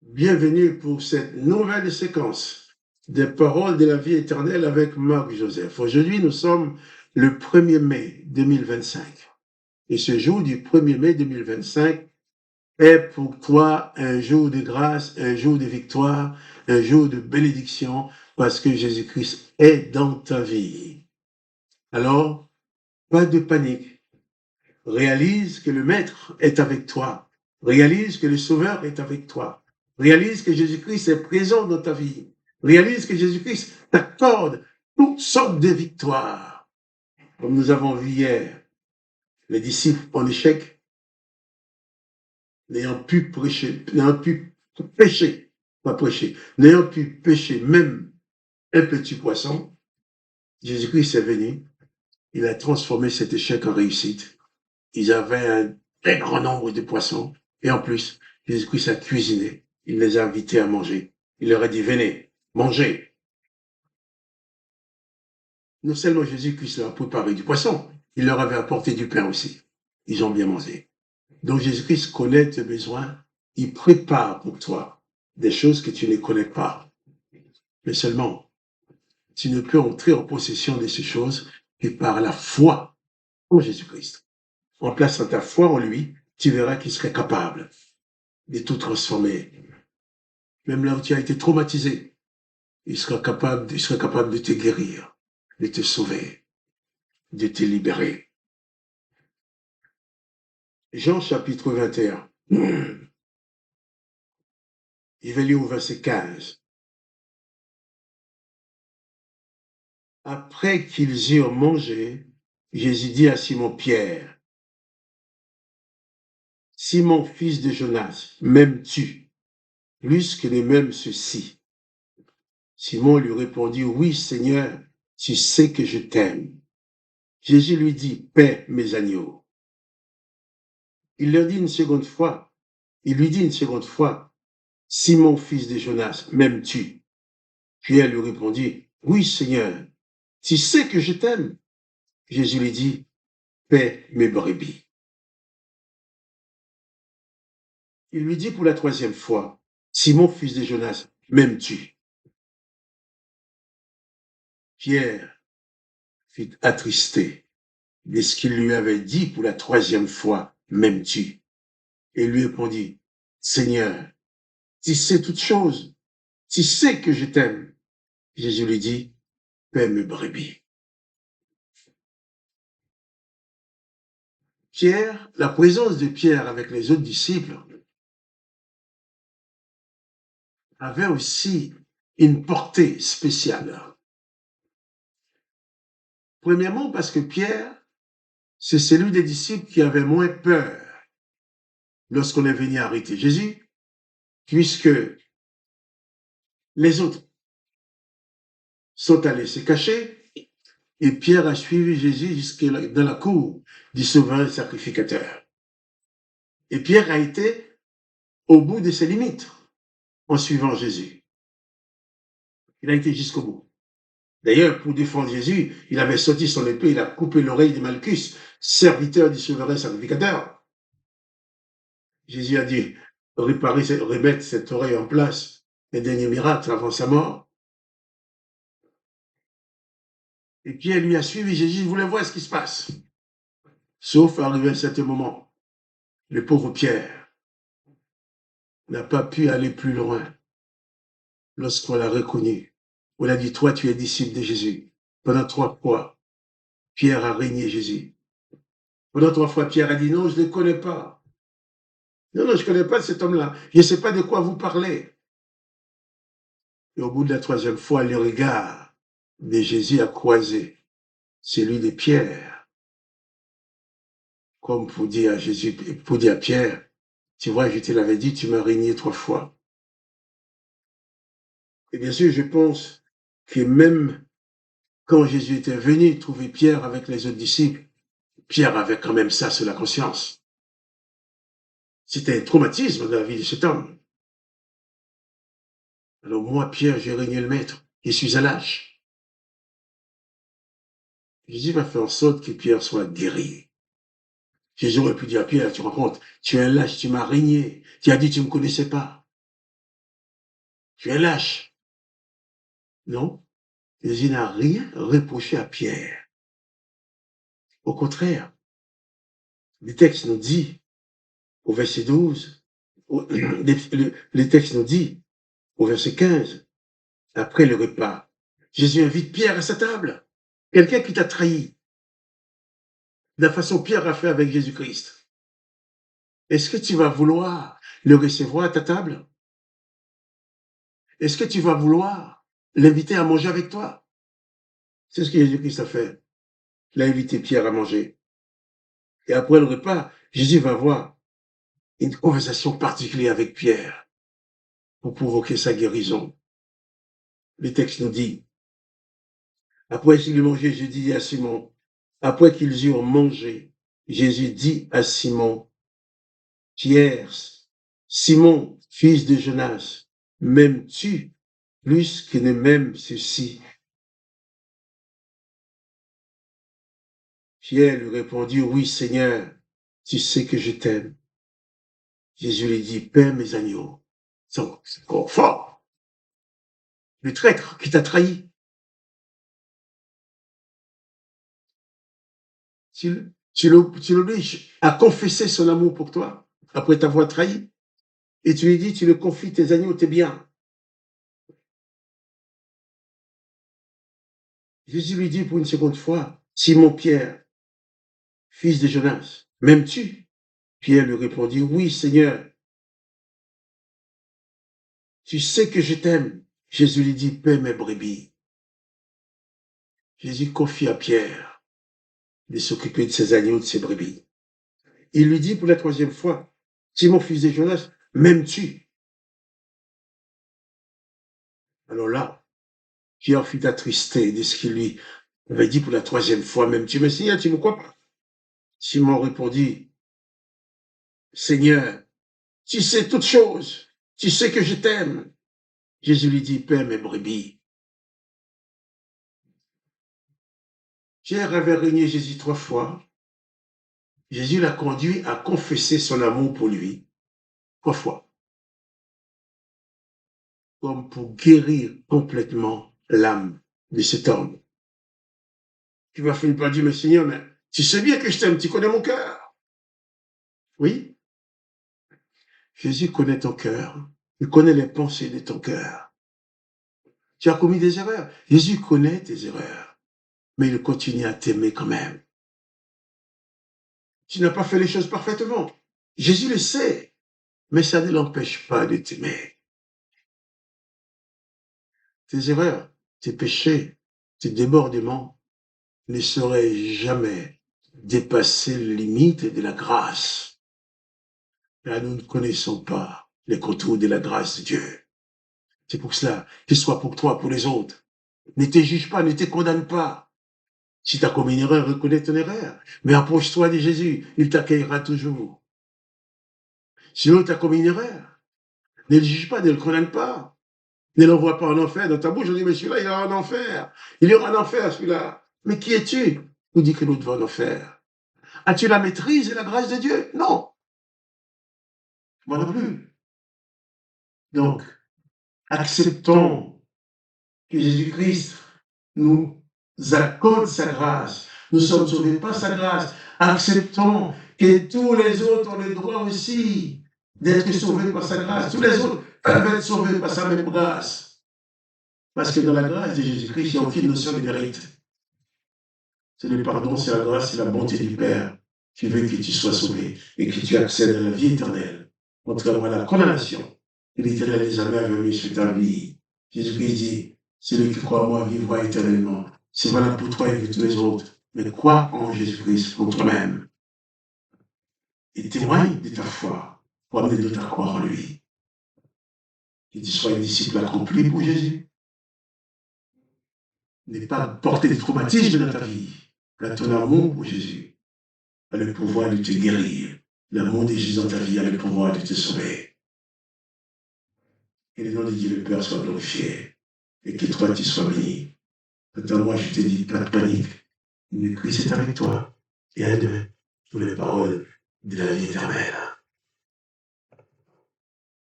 Bienvenue pour cette nouvelle séquence des paroles de la vie éternelle avec Marc Joseph. Aujourd'hui, nous sommes le 1er mai 2025. Et ce jour du 1er mai 2025 est pour toi un jour de grâce, un jour de victoire, un jour de bénédiction, parce que Jésus-Christ est dans ta vie. Alors, pas de panique. Réalise que le Maître est avec toi. Réalise que le Sauveur est avec toi. Réalise que Jésus-Christ est présent dans ta vie. Réalise que Jésus-Christ t'accorde toutes sortes de victoires. Comme nous avons vu hier, les disciples en échec, n'ayant pu pêcher même un petit poisson, Jésus-Christ est venu, il a transformé cet échec en réussite. Ils avaient un très grand nombre de poissons. Et en plus, Jésus-Christ a cuisiné. Il les a invités à manger. Il leur a dit, venez, mangez. Non seulement Jésus-Christ leur a préparé du poisson, il leur avait apporté du pain aussi. Ils ont bien mangé. Donc Jésus-Christ connaît tes besoins. Il prépare pour toi des choses que tu ne connais pas. Mais seulement, tu ne peux entrer en possession de ces choses que par la foi en Jésus-Christ. En plaçant ta foi en lui, tu verras qu'il serait capable de tout transformer. Même là où tu as été traumatisé, il serait capable de te guérir, de te sauver, de te libérer. Jean chapitre 21, il va lire au verset 15. Après qu'ils eurent mangé, Jésus dit à Simon-Pierre, Simon, fils de Jonas, m'aimes-tu plus que de m'aimes ceci? Simon lui répondit, oui, Seigneur, tu sais que je t'aime. Jésus lui dit, paie mes agneaux. Il lui dit une seconde fois, Simon, fils de Jonas, m'aimes-tu? Pierre lui répondit, oui, Seigneur, tu sais que je t'aime. Jésus lui dit, paie mes brebis. Il lui dit pour la troisième fois, Simon, fils de Jonas, m'aimes-tu? Pierre fut attristé de ce qu'il lui avait dit pour la troisième fois, m'aimes-tu? Et lui répondit, Seigneur, tu sais toutes choses, tu sais que je t'aime. Jésus lui dit, paie mes brebis. Pierre, la présence de Pierre avec les autres disciples avait aussi une portée spéciale. Premièrement, parce que Pierre, c'est celui des disciples qui avait moins peur lorsqu'on est venu arrêter Jésus, puisque les autres sont allés se cacher et Pierre a suivi Jésus jusque dans la cour du souverain sacrificateur. Et Pierre a été au bout de ses limites en suivant Jésus. Il a été jusqu'au bout. D'ailleurs, pour défendre Jésus, il avait sorti son épée, il a coupé l'oreille de Malchus, serviteur du souverain sacrificateur. Jésus a dit, remettre cette oreille en place, le dernier miracle avant sa mort. Et Pierre lui a suivi Jésus, il voulait voir ce qui se passe. Sauf arrivé à un certain moment, le pauvre Pierre n'a pas pu aller plus loin lorsqu'on l'a reconnu. On a dit, toi, tu es disciple de Jésus. Pendant 3 fois, Pierre a régné Jésus. Pendant 3 fois, Pierre a dit, non, je ne le connais pas. Non, je ne connais pas cet homme-là. Je ne sais pas de quoi vous parlez. Et au bout de la 3e fois, le regard de Jésus a croisé celui de Pierre. Comme pour dire à Jésus, pour dire à Pierre, tu vois, je te l'avais dit, tu m'as régné 3 fois. Et bien sûr, je pense que même quand Jésus était venu trouver Pierre avec les autres disciples, Pierre avait quand même ça sur la conscience. C'était un traumatisme dans la vie de cet homme. Alors moi, Pierre, j'ai régné le maître. Je suis un lâche. Jésus va faire en sorte que Pierre soit guéri. Jésus aurait pu dire à Pierre, tu rends compte, tu es un lâche, tu m'as régné. Tu as dit, tu ne me connaissais pas. tu es lâche. Non, Jésus n'a rien reproché à Pierre. Au contraire, le texte nous dit, au verset 12, le texte nous dit, au verset 15, après le repas, Jésus invite Pierre à sa table. Quelqu'un qui t'a trahi. De la façon Pierre a fait avec Jésus-Christ. Est-ce que tu vas vouloir le recevoir à ta table? Est-ce que tu vas vouloir l'inviter à manger avec toi? C'est ce que Jésus-Christ a fait. Il a invité Pierre à manger. Et après le repas, Jésus va avoir une conversation particulière avec Pierre pour provoquer sa guérison. Le texte nous dit, après qu'ils eurent mangé, Jésus dit à Simon, après qu'ils eurent mangé, Jésus dit à Simon, Pierre, Simon, fils de Jonas, m'aimes-tu plus que ne m'aime ceci? Pierre lui répondit, oui Seigneur, tu sais que je t'aime. Jésus lui dit, paie mes agneaux. C'est encore fort. Le traître qui t'a trahi. Tu l'obliges à confesser son amour pour toi après t'avoir trahi. Et tu lui dis, tu le confies tes agneaux, tes biens. Jésus lui dit pour une seconde fois, Simon Pierre, fils de Jonas, m'aimes-tu? Pierre lui répondit, oui Seigneur, tu sais que je t'aime. Jésus lui dit, paie mes brebis. Jésus confie à Pierre de s'occuper de ses agneaux, de ses brebis. Il lui dit pour la troisième fois, Simon, fils de Jonas, m'aimes-tu? Alors là, Pierre fut attristé de ce qu'il lui avait dit pour la troisième fois, m'aimes-tu? Mais Seigneur, tu ne me crois pas? Simon répondit, Seigneur, tu sais toutes choses, tu sais que je t'aime. Jésus lui dit, paie mes brebis. Pierre avait régné Jésus 3 fois. Jésus l'a conduit à confesser son amour pour lui 3 fois, comme pour guérir complètement l'âme de cet homme. Tu vas finir par dire, mais Seigneur, mais tu sais bien que je t'aime, tu connais mon cœur. Oui, Jésus connaît ton cœur. Il connaît les pensées de ton cœur. Tu as commis des erreurs. Jésus connaît tes erreurs, mais il continue à t'aimer quand même. Tu n'as pas fait les choses parfaitement. Jésus le sait, mais ça ne l'empêche pas de t'aimer. Tes erreurs, tes péchés, tes débordements ne sauraient jamais dépasser les limites de la grâce. Car nous ne connaissons pas les contours de la grâce de Dieu. C'est pour cela qu'il soit pour toi, pour les autres. Ne te juge pas, ne te condamne pas. Si tu as commis une erreur, reconnais ton erreur. Mais approche-toi de Jésus, il t'accueillera toujours. Si l'autre a commis une erreur, ne le juge pas, ne le condamne pas. Ne l'envoie pas en enfer dans ta bouche. On dit, mais celui-là, il ira en enfer. Il ira en enfer, celui-là. Mais qui es-tu pour dire que l'autre va en enfer? As-tu la maîtrise et la grâce de Dieu? Non. Moi non plus. Donc, acceptons que Jésus-Christ nous accorde sa grâce. Nous sommes sauvés par sa grâce. Acceptons que tous les autres ont le droit aussi d'être sauvés par sa grâce. Tous les autres peuvent être sauvés par sa même grâce. Parce que dans la grâce de Jésus-Christ, il n'y a aucune notion de mérite. C'est le pardon, c'est la grâce, c'est la bonté du Père qui veut que tu sois sauvé et que tu accèdes à la vie éternelle, contrairement à la condamnation. Et l'Éternel des jamais avait mis sur ta vie. Jésus-Christ dit, celui qui croit en moi vivra éternellement. C'est valable pour toi et pour tous les autres. Mais crois en Jésus-Christ pour toi-même. Et témoigne de ta foi pour amener d'autres à croire en lui. Que tu sois un disciple accompli pour Jésus. N'aie pas porté de traumatisme dans ta vie. Car ton amour pour Jésus a le pouvoir de te guérir. L'amour de Jésus dans ta vie a le pouvoir de te sauver. Que le nom de Dieu le Père soit glorifié. Et que toi tu sois béni. Attends-moi, je te dis, pas de panique. Le Christ est avec toi. Et à demain, pour les paroles de la vie éternelle.